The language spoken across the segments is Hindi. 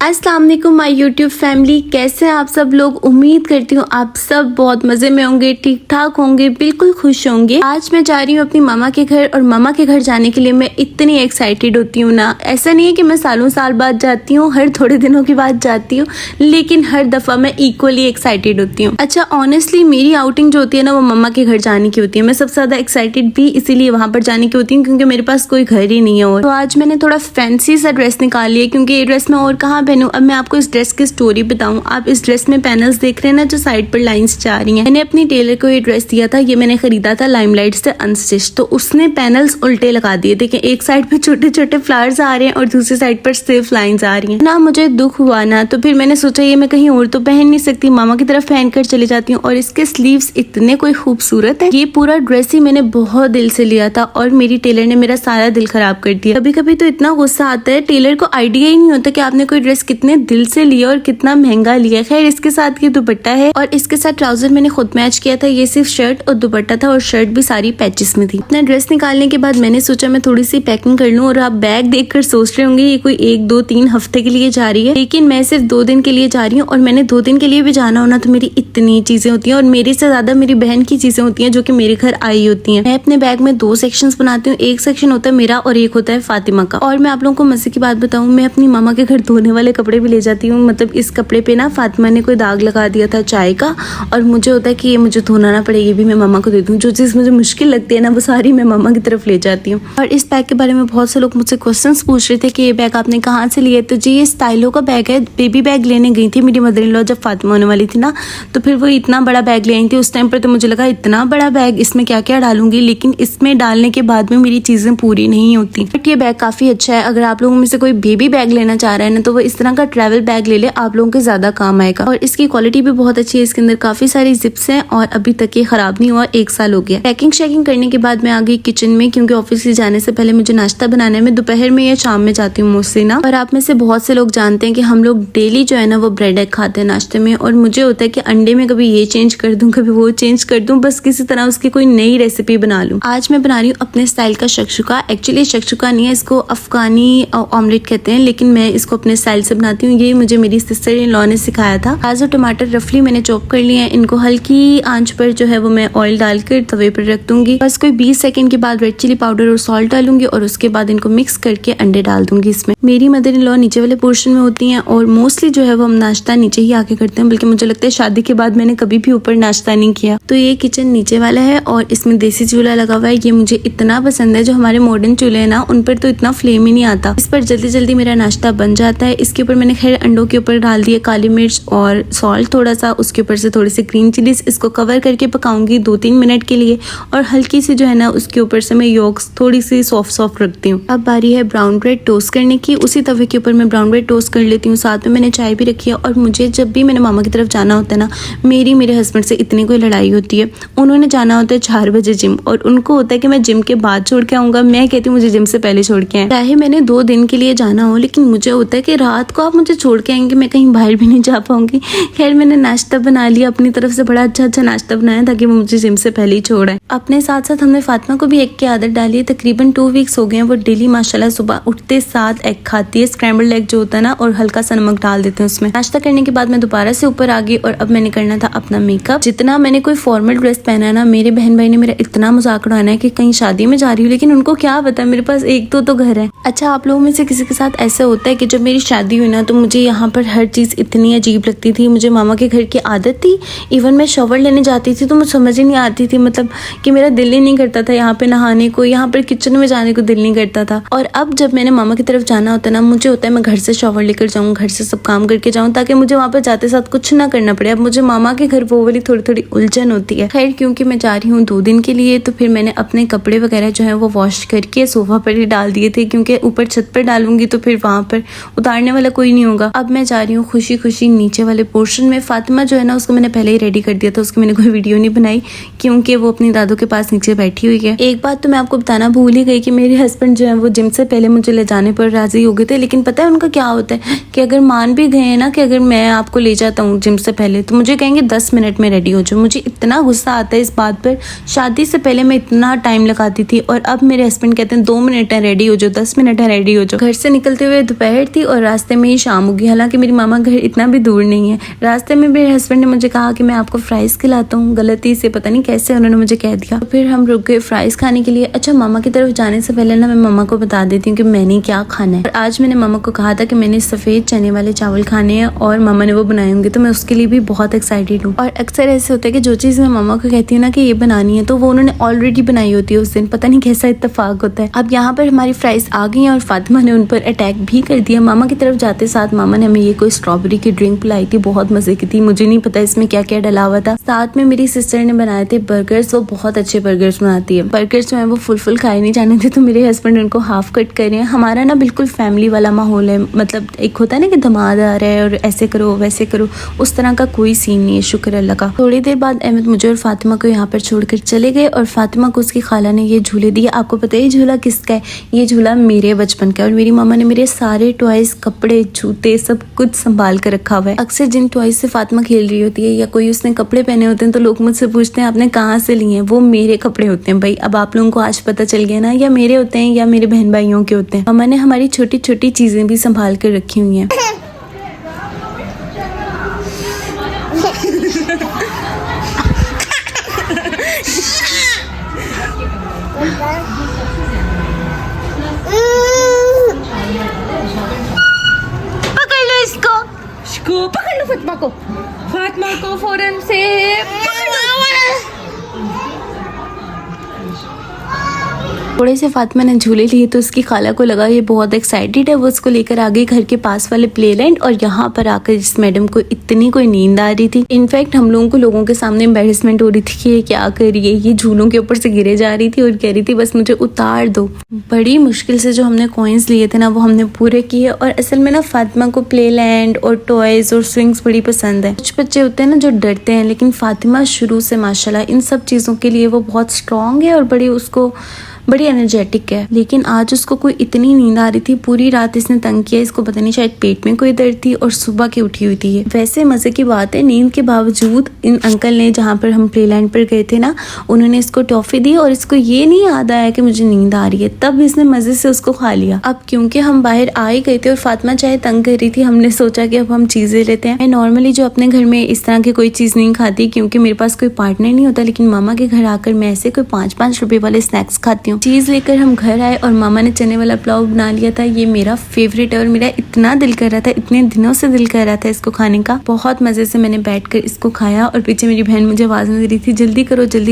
अस्सलाम वालेकुम माय यूट्यूब फैमिली, कैसे हैं आप सब लोग। उम्मीद करती हूँ आप सब बहुत मजे में होंगे, ठीक ठाक होंगे, बिल्कुल खुश होंगे। आज मैं जा रही हूँ अपनी मामा के घर और मामा के घर जाने के लिए मैं इतनी एक्साइटेड होती हूँ ना। ऐसा नहीं है कि मैं सालों साल बाद जाती हूँ, हर थोड़े दिनों के बाद जाती हूँ, लेकिन हर दफा मैं इक्वली एक्साइटेड होती हूँ। अच्छा, ऑनेस्टली मेरी आउटिंग जो होती है ना वो मामा के घर जाने की होती है। मैं सबसे ज्यादा एक्साइटेड भी इसीलिए वहां पर जाने की होती हूँ क्योंकि मेरे पास कोई घर ही नहीं है। और तो आज मैंने थोड़ा फैंसी सा ड्रेस निकाल लिया क्योंकि ये ड्रेस मैं और कहाँ पहनूं। अब मैं आपको इस ड्रेस की स्टोरी बताऊं। आप इस ड्रेस में पैनल्स देख रहे हैं ना जो साइड पर लाइंस जा रही हैं। मैंने अपनी टेलर को ये ड्रेस दिया था, ये मैंने खरीदा था लाइमलाइट से अनस्टिच। तो उसने पैनल्स उल्टे लगा दिए। देखिए एक साइड पे छोटे छोटे फ्लावर्स आ रहे हैं और दूसरी साइड पर सिर्फ लाइंस आ रही हैं ना। मुझे दुख हुआ ना, तो फिर मैंने सोचा ये मैं कहीं और तो पहन नहीं सकती, मामा की तरफ पहन कर चली जाती हूँ। और इसके स्लीव्स इतने कोई खूबसूरत है। ये पूरा ड्रेस ही मैंने बहुत दिल से लिया था और मेरी टेलर ने मेरा सारा दिल खराब कर दिया। कभी कभी तो इतना गुस्सा आता है, टेलर को आइडिया ही नहीं होता कि आपने कोई ड्रेस कितने दिल से लिया और कितना महंगा लिया। खैर इसके साथ ये दुपट्टा है और इसके साथ ट्राउजर मैंने खुद मैच किया था। ये सिर्फ शर्ट और दुपट्टा था और शर्ट भी सारी पैचेस में थी। अपना ड्रेस निकालने के बाद मैंने सोचा मैं थोड़ी सी पैकिंग कर लूं। और आप बैग देखकर सोच रहे होंगे ये कोई 1, 2, 3 हफ्ते के लिए जा रही है, लेकिन मैं सिर्फ 2 दिन के लिए जा रही हूँ। और मैंने 2 दिन के लिए भी जाना होना तो मेरी इतनी चीजें होती हैं और मेरे से ज्यादा मेरी बहन की चीजें होती हैं जो कि मेरे घर आई होती हैं। मैं अपने बैग में 2 सेक्शंस बनाती हूँ। एक सेक्शन होता है मेरा और एक होता है फातिमा का। और मैं आप लोगों को मजे की बात बताऊं, मैं अपनी मामा के घर धोने वाले कपड़े भी ले जाती हूँ। मतलब इस कपड़े पे ना फातिमा ने कोई दाग लगा दिया था चाय का और मुझे होता है कि ये मुझे धोना ना पड़े, ये भी मैं मामा को दे दूं। जो चीज मुझे मुश्किल लगती है ना वो सारी मैं मामा की तरफ ले जाती हूँ। और इस बैग के बारे में बहुत से लोग मुझसे क्वेश्चंस पूछ रहे थे कि ये बैग आपने कहाँ से लिया। तो जी ये स्टाइलो का बैग है। बेबी बैग लेने गई थी मेरी मदर इन लॉ जब फातिमा होने वाली थी ना, तो फिर वो इतना बड़ा बैग ले आई थी। उस टाइम पर तो मुझे लगा इतना बड़ा बैग इसमें क्या क्या डालूंगी, लेकिन इसमें डालने के बाद में मेरी चीजें पूरी नहीं होती। बट ये बैग काफी अच्छा है। अगर आप लोगों में से कोई बेबी बैग लेना चाह रहा है ना तो वो इस तरह का ट्रैवल बैग ले ले, आप लोगों के ज्यादा काम आएगा। और इसकी क्वालिटी भी बहुत अच्छी है। इसके अंदर काफी सारी जिप्स हैं और अभी तक ये खराब नहीं हुआ, 1 साल हो गया। पैकिंग शेकिंग करने के बाद मैं आ गई किचन में क्योंकि ऑफिस से जाने से पहले मुझे नाश्ता बनाना है। मैं दोपहर में या शाम में जाती हूँ मोस्टली ना। और आप में से बहुत से लोग जानते हैं कि हम लोग डेली जो है ना वो ब्रेड एग खाते हैं नाश्ते में। और मुझे होता है कि अंडे में कभी ये चेंज कर दूं कभी वो चेंज कर दूं, बस किसी तरह उसकी कोई नई रेसिपी बना लूं। आज मैं बना रही हूँ अपने स्टाइल का शक्शुका। एक्चुअली शक्शुका नहीं है, इसको अफगानी ऑमलेट कहते हैं, लेकिन मैं इसको अपने स्टाइल से बनाती हूँ। ये मुझे मेरी सिस्टर इन लॉ ने सिखाया था। प्याज और टमाटर रफली मैंने चॉप कर लिए हैं। इनको हल्की आंच पर जो है वो मैं ऑयल डालकर तवे पर रख दूंगी। बस कोई 20 सेकंड के बाद रेड चिली पाउडर और सॉल्ट डालूंगी और उसके बाद इनको मिक्स करके अंडे डाल दूंगी इसमें। मेरी मदर इन लॉ नीचे वाले पोर्शन में होती हैं और मोस्टली जो है वो हम नाश्ता नीचे ही आके करते हैं, बल्कि मुझे लगता है शादी के बाद मैंने कभी भी ऊपर नाश्ता नहीं किया। तो ये किचन नीचे वाला है और इसमें देसी चूल्हा लगा हुआ है। ये मुझे इतना पसंद है। जो हमारे मॉडर्न चूल्हे हैं ना उन पर तो इतना फ्लेम ही नहीं आता। इस पर जल्दी जल्दी मेरा नाश्ता बन जाता है। इसके ऊपर मैंने खैर अंडों के ऊपर डाल दिए काली मिर्च और सॉल्ट थोड़ा सा, उसके ऊपर से थोड़ी सी ग्रीन चिलीज। इसको कवर करके पकाऊंगी 2-3 मिनट के लिए और हल्की सी जो है ना उसके ऊपर से मैं योग्स थोड़ी सी सॉफ्ट रखती हूँ। अब बारी है ब्राउन ब्रेड टोस्ट करने की। उसी तवे के ऊपर मैं ब्राउन ब्रेड टोस्ट कर लेती हूँ। साथ में मैंने चाय भी रखी है। और मुझे जब भी मैंने मामा की तरफ जाना होता है ना, मेरे हस्बैंड से इतनी कोई लड़ाई होती है। उन्होंने जाना होता है 4 बजे जिम और उनको होता है कि मैं जिम के बाद छोड़ के आऊंगा। मैं कहती हूँ मुझे जिम से पहले छोड़ के आए। चाहे मैंने 2 दिन के लिए जाना हो, लेकिन मुझे होता है कि रात को आप मुझे छोड़ के आएंगे, मैं कहीं बाहर भी नहीं जा पाऊंगी। खैर मैंने नाश्ता बना लिया अपनी तरफ से, बड़ा अच्छा नाश्ता बनाया ताकि वो मुझे जिम से पहले ही छोड़े। अपने साथ साथ हमने फातिमा को भी एग की आदत डाली है। तकरीबन 2 वीक्स हो गए हैं। वो डेली माशाल्लाह सुबह उठते साथ एग खाती है। स्क्रैम्बल्ड एग जो होता है ना, और हल्का सा नमक डाल देते हैं उसमें। नाश्ता करने के बाद मैं दोबारा से ऊपर आ गई और अब मैंने करना था अपना मेकअप। जितना मैंने कोई फॉर्मल ड्रेस पहना है ना, मेरे बहन भाई ने मेरा इतना मजाक उड़ाना है कि कहीं शादी में जा रही हूँ, लेकिन उनको क्या पता मेरे पास 1-2 तो घर है। अच्छा, आप लोगों में से किसी के साथ ऐसा होता है कि जब मेरी शादी हुई ना तो मुझे यहाँ पर हर चीज इतनी अजीब लगती थी। मुझे मामा के घर की आदत थी। इवन मैं शॉवर लेने जाती थी तो मुझे समझ ही नहीं आती थी, मतलब कि मेरा दिल ही नहीं करता था यहाँ पे नहाने को, यहाँ पर किचन में जाने को दिल नहीं करता था। और अब जब मैंने मामा की तरफ जाना होता है ना, मुझे होता है मैं घर से शॉवर लेकर जाऊँ, घर से सब काम करके जाऊँ ताकि मुझे वहाँ पर जाते साथ कुछ ना करना पड़े। अब मुझे मामा के घर वो वाली थोड़ी उलझन होती है। खैर क्योंकि मैं जा रही हूँ 2 दिन के लिए, तो फिर मैंने अपने कपड़े वगैरह जो है वो वॉश करके सोफा पर ही डाल दिए थे क्योंकि ऊपर छत पर डालूंगी तो फिर वहां पर उतारने वाला कोई नहीं होगा। अब मैं जा रही हूँ खुशी खुशी नीचे वाले पोर्शन में। फातिमा जो है ना उसको मैंने पहले ही रेडी कर दिया था, उसकी मैंने कोई वीडियो नहीं बनाई क्योंकि वो अपनी दादू के पास नीचे बैठी हुई है। एक बात तो मैं आपको बताना भूल ही गई कि मेरे हस्बैंड जो है वो जिम से पहले मुझे ले जाने पर राजी हो गए थे, लेकिन पता है उनका क्या होता है कि अगर मान भी गए हैं ना कि अगर मैं आपको ले जाता हूँ जिम से पहले तो मुझे कहेंगे 10 मिनट में रेडी हो जाओ। मुझे इतना गुस्सा आता है इस बात पर। शादी से पहले मैं इतना टाइम लगाती थी और अब मेरे हस्बैंड कहते हैं 2 मिनट है रेडी हो जाओ, 10 मिनट है रेडी हो जाओ। घर से निकलते हुए दोपहर थी और रास्ते रास्ते में ही शाम होगी। हालांकि मेरी मामा घर इतना भी दूर नहीं है। रास्ते में मेरे हस्बैंड ने मुझे कहा कि मैं आपको फ्राइज खिलाता हूँ। गलती से पता नहीं कैसे उन्होंने मुझे कह दिया। तो फिर हम रुक गए फ्राइज खाने के लिए। अच्छा, मामा की तरफ जाने से पहले ना मैं मामा को बता देती हूँ कि मैंने क्या खाना है। और आज मैंने मामा को कहा था कि मैंने सफेद चने वाले चावल खाने हैं और मामा ने वो बनाए होंगे, तो मैं उसके लिए भी बहुत एक्साइटेड हूँ। और अक्सर ऐसे होता है कि जो चीज़ मैं मामा को कहती हूँ ना कि ये बनानी है, तो वो उन्होंने ऑलरेडी बनाई होती है उस दिन। पता नहीं कैसा इत्तेफाक होता है। अब यहाँ पर हमारी फ्राइज आ गई हैं और फातिमा ने उन पर अटैक भी कर दिया। मामा की तरफ जाते साथ मामा ने हमें ये कोई स्ट्रॉबेरी की ड्रिंक पिलाई थी, बहुत मजे की थी। मुझे नहीं पता इसमें क्या क्या डला हुआ था। साथ में मेरी सिस्टर ने बनाए थे बर्गर्स। वो बहुत अच्छे बर्गर्स बनाती है। बर्गर्स जो है वो फुल खाए नहीं जाने थे, तो मेरे हस्बैंड उनको हाफ कट कर रहे हैं। हमारा ना बिल्कुल फैमिली वाला माहौल है। मतलब एक होता है ना कि दामाद आ रहा है और ऐसे करो वैसे करो, उस तरह का कोई सीन नहीं है, शुक्र अल्लाह का। थोड़ी देर बाद अहमद मुझे और फातिमा को यहाँ पर छोड़कर चले गए और फातिमा को उसकी खाला ने ये झूले दिए। आपको पता है ये झूला किसका है? ये झूला मेरे बचपन का है और मेरी मामा ने मेरे सारे टॉयज, कपड़े, जूते सब कुछ संभाल कर रखा हुआ है। अक्सर जिन टॉयज से फातिमा खेल रही होती है या कोई उसने कपड़े पहने होते हैं तो लोग मुझसे पूछते हैं आपने कहाँ से लिए हैं? वो मेरे कपड़े होते हैं भाई। अब आप लोगों को आज पता चल गया ना, या मेरे होते हैं या मेरे बहन भाइयों के होते हैं। मामा ने हमारी छोटी छोटी चीजें भी संभाल कर रखी हुई हैं। पकड़ लो इसको पकड़ लो फातिमा को फौरन से थोड़े से फातिमा ने झूले लिए तो उसकी खाला को लगा ये बहुत एक्साइटेड है। वो उसको लेकर आ गई घर के पास वाले प्लेलैंड और यहाँ पर आकर इस मैडम को इतनी कोई नींद आ रही थी। इनफैक्ट हम लोगों के सामने एम्बेरसमेंट हो रही थी कि ये क्या कर रही है। ये झूलों के ऊपर से गिरे जा रही थी और कह रही थी बस मुझे उतार दो। बड़ी मुश्किल से जो हमने कॉइन्स लिए थे ना वो हमने पूरे किए। और असल में ना फातिमा को प्लेलैंड और टॉयज और स्विंग्स बड़ी पसंद है। कुछ बच्चे होते हैं ना जो डरते हैं, लेकिन फातिमा शुरू से माशाल्लाह इन सब चीज़ों के लिए वो बहुत स्ट्रॉन्ग है और बड़ी एनर्जेटिक है। लेकिन आज उसको कोई इतनी नींद आ रही थी, पूरी रात इसने तंग किया। इसको पता नहीं शायद पेट में कोई दर्द थी और सुबह की उठी हुई थी। वैसे मजे की बात है, नींद के बावजूद इन अंकल ने जहाँ पर हम प्लेलैंड पर गए थे ना, उन्होंने इसको टॉफी दी और इसको ये नहीं याद आया कि मुझे नींद आ रही है, तब इसने मजे से उसको खा लिया। अब क्योंकि हम बाहर आ ही गए थे और फातिमा चाहे तंग कर रही थी, हमने सोचा कि अब हम चीजें लेते हैं। मैं नॉर्मली जो अपने घर में इस तरह की कोई चीज नहीं खाती क्योंकि मेरे पास कोई पार्टनर नहीं होता, लेकिन मामा के घर आकर मैं ऐसे कोई 5-5 रुपए वाले स्नैक्स खाती हूँ। चीज लेकर हम घर आए और मामा ने चने वाला पुलाव बना लिया था। ये मेरा फेवरेट है और मेरा इतना दिल कर रहा था, इतने दिनों से दिल कर रहा था इसको खाने का। बहुत मजे से मैंने बैठकर इसको खाया और पीछे मेरी बहन मुझे आवाज दे रही थी जल्दी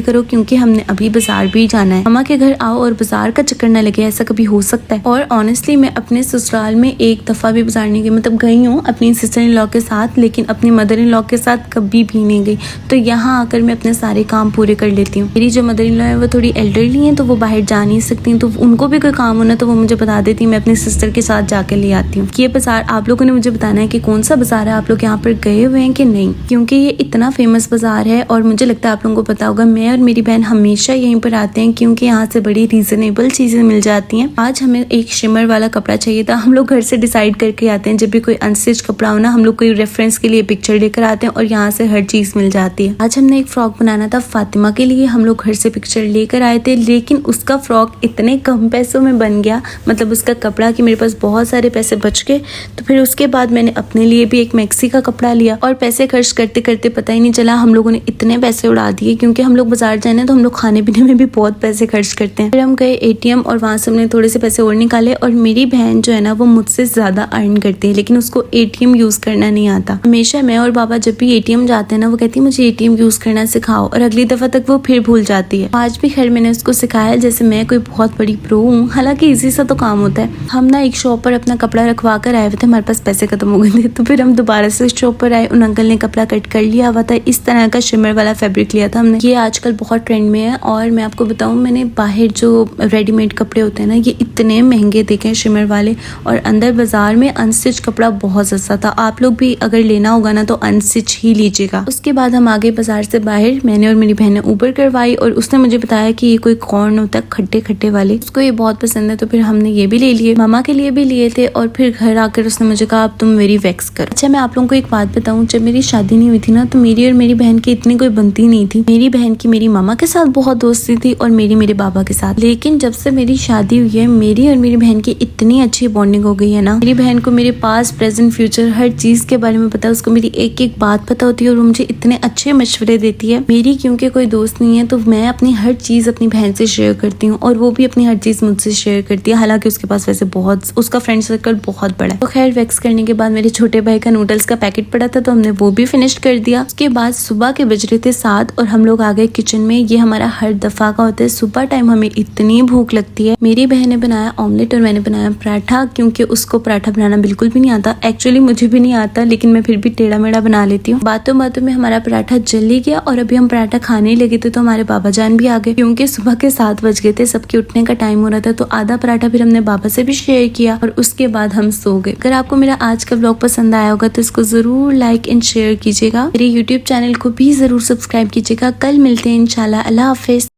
करो क्योंकि हमने अभी बाजार भी जाना है। मामा के घर आओ और बाजार का चक्कर न लगे, ऐसा कभी हो सकता है? और ऑनेस्टली मैं अपने ससुराल में एक दफा भी बाजार नहीं गई। मतलब गई हूँ अपनी सिस्टर इन लॉ के साथ, लेकिन अपनी मदर इन लॉ के साथ कभी भी नहीं गई। तो यहाँ आकर मैं अपने सारे काम पूरे कर लेती हूँ। मेरी जो मदर इन लॉ है वो थोड़ी एल्डरली है, तो वो बाहर जा नहीं सकती, तो उनको भी कोई काम होना तो वो मुझे बता देती, मैं अपनी सिस्टर के साथ जाके ले आती हूँ। ये बाजार आप लोगों ने मुझे बताना है कि कौन सा बाजार है, आप लोग यहाँ पर गए हुए हैं कि नहीं, क्योंकि ये इतना फेमस बाजार है और मुझे लगता है आप लोगों को पता होगा। मैं और मेरी बहन हमेशा यहीं पर आते हैं क्योंकि यहाँ से बड़ी रीजनेबल चीजें मिल जाती हैं। आज हमें एक शिमर वाला कपड़ा चाहिए था। हम लोग घर से डिसाइड करके आते हैं, जब भी कोई अनस्टिच कपड़ा हो ना, हम लोग कोई रेफरेंस के लिए पिक्चर लेकर आते हैं और यहाँ से हर चीज मिल जाती है। आज हमने एक फ्रॉक बनाना था फातिमा के लिए, हम लोग घर से पिक्चर लेकर आए थे, लेकिन उसका फ्रॉक इतने कम पैसों में बन गया, मतलब उसका कपड़ा, कि मेरे पास बहुत सारे पैसे बच गए। तो फिर उसके बाद मैंने अपने लिए भी एक मैक्सी का कपड़ा लिया और पैसे खर्च करते करते पता ही नहीं चला हम लोगों ने इतने पैसे उड़ा दिए, क्योंकि हम लोग बाजार जाने तो हम लोग खाने पीने में भी बहुत पैसे खर्च करते हैं। फिर हम गए एटीएम और वहां से हमने थोड़े से पैसे और निकाले। और मेरी बहन जो है ना वो मुझसे ज्यादा अर्न करती है, लेकिन उसको एटीएम यूज करना नहीं आता। हमेशा मैं और बाबा जब भी एटीएम जाते हैं ना, वो कहती है मुझे एटीएम यूज करना सिखाओ, और अगली दफा तक वो फिर भूल जाती है। आज भी खैर मैंने उसको सिखाया जैसे मैं कोई बहुत बड़ी प्रो हूँ। हालांकि इजी सा तो काम होता है। हम ना एक शॉप पर अपना कपड़ा रखवा कर आए हुए थे, हमारे पास पैसे खत्म हो गए थे, तो फिर हम दोबारा से उस शॉप पर आए। उन अंकल ने कपड़ा कट कर लिया हुआ था, इस तरह का शिमर वाला फैब्रिक लिया था हमने। ये आजकल बहुत ट्रेंड में है। और मैं आपको बताऊं, मैंने बाहर जो रेडीमेड कपड़े होते हैं ना, ये इतने महंगे देखे शिमर वाले, और अंदर बाजार में अनस्टिच कपड़ा बहुत सस्ता था। आप लोग भी अगर लेना होगा ना तो अनस्टिच ही लीजिएगा। उसके बाद हम आगे बाजार से बाहर, मैंने और मेरी बहन ने ऊबर करवाई और उसने मुझे बताया कि ये कोई कॉर्न होता है, खट्टे खट्टे वाले, उसको ये बहुत पसंद है। तो फिर हमने ये भी ले लिए, मामा के लिए भी लिए थे। और फिर घर आकर उसने मुझे कहा अब तुम मेरी वैक्स कर। अच्छा मैं आप लोगों को एक बात बताऊं, जब मेरी शादी नहीं हुई थी ना तो मेरी और मेरी बहन की इतनी कोई बनती नहीं थी। मेरी बहन की मेरी मामा के साथ बहुत दोस्ती थी और मेरी मेरे बाबा के साथ। लेकिन जब से मेरी शादी हुई है मेरी और मेरी बहन की इतनी अच्छी बॉन्डिंग हो गई है ना, मेरी बहन को मेरे पास प्रेजेंट फ्यूचर हर चीज के बारे में पता है, उसको मेरी एक एक बात पता होती है और वो मुझे इतने अच्छे मशवरे देती है। मेरी क्योंकि कोई दोस्त नहीं है तो मैं अपनी हर चीज अपनी बहन से शेयर करती हूँ और वो भी अपनी हर चीज मुझसे शेयर करती है। हालांकि उसके पास वैसे बहुत, उसका फ्रेंड सर्कल बहुत बड़ा है। तो खैर वैक्स करने के बाद मेरे छोटे भाई का नूडल्स का पैकेट पड़ा था तो हमने वो भी फिनिश कर दिया। उसके बाद सुबह के बज रहे थे 7 और हम लोग आ गए किचन में। ये हमारा हर दफा का होता है, सुबह टाइम हमें इतनी भूख लगती है। मेरी बहन ने बनाया ऑमलेट और मैंने बनाया पराठा, क्योंकि उसको पराठा बनाना बिल्कुल भी नहीं आता। एक्चुअली मुझे भी नहीं आता लेकिन मैं फिर भी टेढ़ा मेढ़ा बना लेती हूँ। बातों बातों में हमारा पराठा जल ही गया और अभी हम पराठा खाने ही लगे थे तो हमारे बाबा जान भी आ गए, क्योंकि सुबह के 7 बज गए थे, सबके उठने का टाइम हो रहा था। तो आधा पराठा फिर हमने बाबा से भी शेयर किया और उसके बाद हम सो गए। अगर आपको मेरा आज का व्लॉग पसंद आया होगा तो इसको जरूर लाइक एंड शेयर कीजिएगा। मेरे यूट्यूब चैनल को भी जरूर सब्सक्राइब कीजिएगा। कल मिलते हैं इंशाल्लाह। अल्लाह हाफिज।